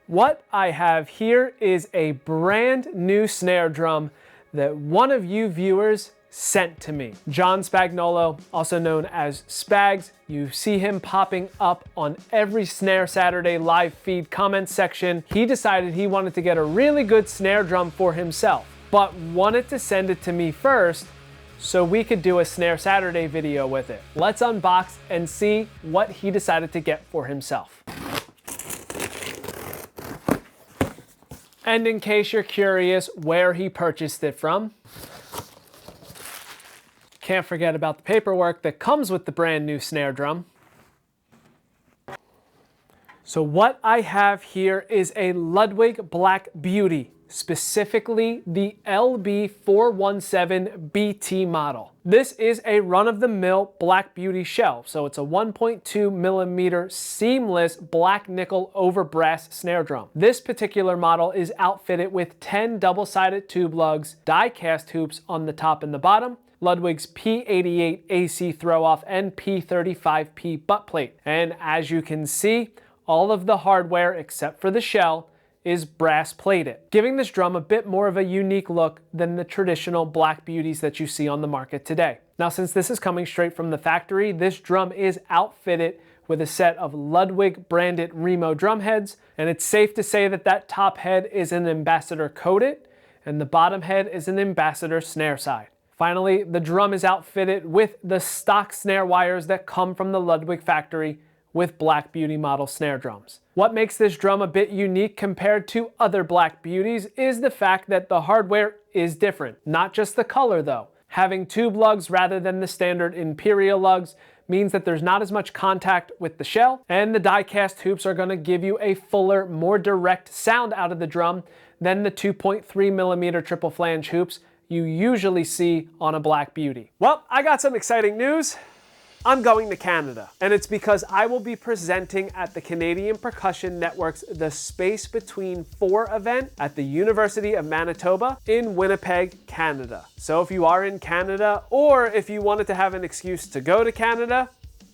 What I have here is a brand new snare drum that one of you viewers sent to me. John Spagnolo, also known as Spags. You see him popping up on every Snare Saturday live feed comment section. He decided he wanted to get a really good snare drum for himself, but wanted to send it to me first so we could do a Snare Saturday video with it. Let's unbox and see what he decided to get for himself. And in case you're curious where he purchased it from, can't forget about the paperwork that comes with the brand new snare drum. So what I have here is a Ludwig Black Beauty, specifically the LB417BT model. This is a run-of-the-mill Black Beauty shell, so it's a 1.2 millimeter seamless black nickel over brass snare drum. This particular model is outfitted with 10 double-sided tube lugs, die-cast hoops on the top and the bottom, Ludwig's P88 AC throw-off, and P35P butt plate. And as you can see, all of the hardware except for the shell is brass plated, giving this drum a bit more of a unique look than the traditional Black Beauties that you see on the market today. Now, since this is coming straight from the factory, this drum is outfitted with a set of Ludwig branded Remo drum heads, and it's safe to say that that top head is an Ambassador coated and the bottom head is an Ambassador snare side. Finally, the drum is outfitted with the stock snare wires that come from the Ludwig factory with Black Beauty model snare drums. What makes this drum a bit unique compared to other Black Beauties is the fact that the hardware is different. Not just the color though. Having tube lugs rather than the standard Imperial lugs means that there's not as much contact with the shell, and the die-cast hoops are going to give you a fuller, more direct sound out of the drum than the 2.3 millimeter triple flange hoops you usually see on a Black Beauty. Well, I got some exciting news. I'm going to Canada, and it's because I will be presenting at the Canadian Percussion Network's The Space Between Four event at the University of Manitoba in Winnipeg, Canada. So if you are in Canada, or if you wanted to have an excuse to go to Canada,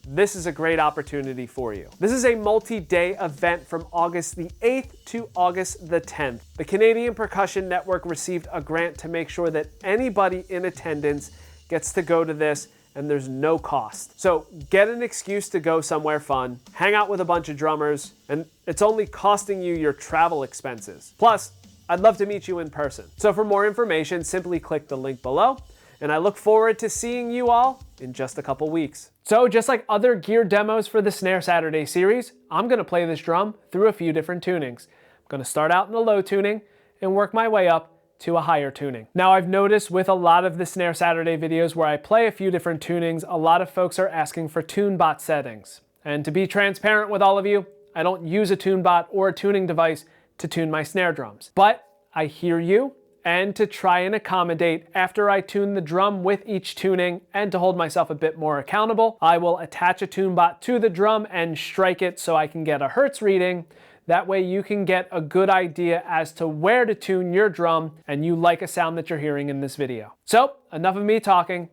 this is a great opportunity for you. This is a multi-day event from August the 8th to August the 10th. The Canadian Percussion Network received a grant to make sure that anybody in attendance gets to go to this, and there's no cost. So get an excuse to go somewhere fun, hang out with a bunch of drummers, and it's only costing you your travel expenses. Plus, I'd love to meet you in person. So for more information, simply click the link below, and I look forward to seeing you all in just a couple weeks. So just like other gear demos for the Snare Saturday series, I'm gonna play this drum through a few different tunings. I'm gonna start out in the low tuning and work my way up to a higher tuning. Now, I've noticed with a lot of the Snare Saturday videos where I play a few different tunings, a lot of folks are asking for TuneBot settings. And to be transparent with all of you, I don't use a TuneBot or a tuning device to tune my snare drums. But I hear you, and to try and accommodate after I tune the drum with each tuning and to hold myself a bit more accountable, I will attach a TuneBot to the drum and strike it so I can get a hertz reading. That way you can get a good idea as to where to tune your drum and you like a sound that you're hearing in this video. So enough of me talking,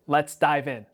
let's dive in.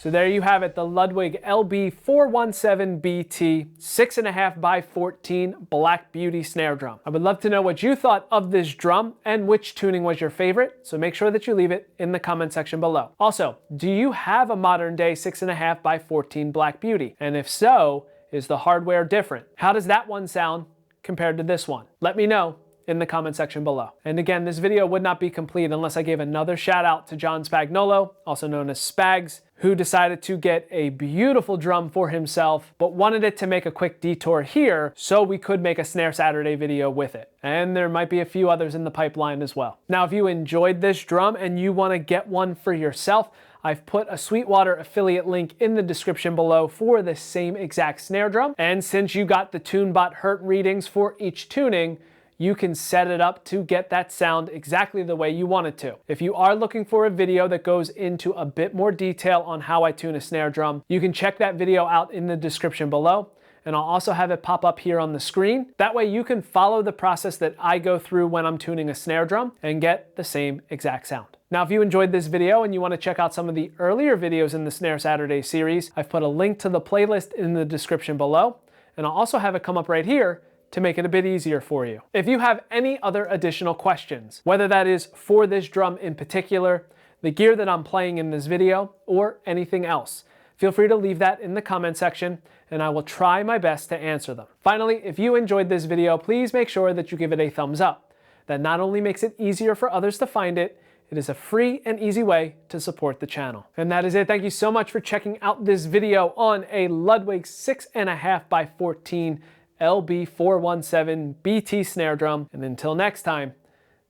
So there you have it, the Ludwig LB417BT 6.5 by 14 Black Beauty snare drum. I would love to know what you thought of this drum and which tuning was your favorite, so make sure that you leave it in the comment section below. Also, do you have a modern day 6.5 by 14 Black Beauty? And if so, is the hardware different? How does that one sound compared to this one? Let me know in the comment section below. And again, this video would not be complete unless I gave another shout out to John Spagnolo, also known as Spags, who decided to get a beautiful drum for himself, but wanted it to make a quick detour here so we could make a Snare Saturday video with it. And there might be a few others in the pipeline as well. Now, if you enjoyed this drum and you want to get one for yourself, I've put a Sweetwater affiliate link in the description below for the same exact snare drum. And since you got the TuneBot hertz readings for each tuning, you can set it up to get that sound exactly the way you want it to. If you are looking for a video that goes into a bit more detail on how I tune a snare drum, you can check that video out in the description below. And I'll also have it pop up here on the screen. That way you can follow the process that I go through when I'm tuning a snare drum and get the same exact sound. Now, if you enjoyed this video and you want to check out some of the earlier videos in the Snare Saturday series, I've put a link to the playlist in the description below. And I'll also have it come up right here to make it a bit easier for you. If you have any other additional questions, whether that is for this drum in particular, the gear that I'm playing in this video, or anything else, feel free to leave that in the comment section and I will try my best to answer them. Finally, if you enjoyed this video, please make sure that you give it a thumbs up. That not only makes it easier for others to find it, it is a free and easy way to support the channel. And that is it. Thank you so much for checking out this video on a Ludwig 6.5 by 14 LB417 BT snare drum. And until next time,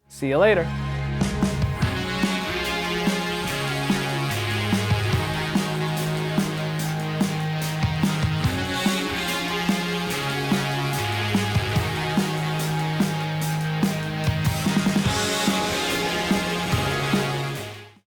see you later.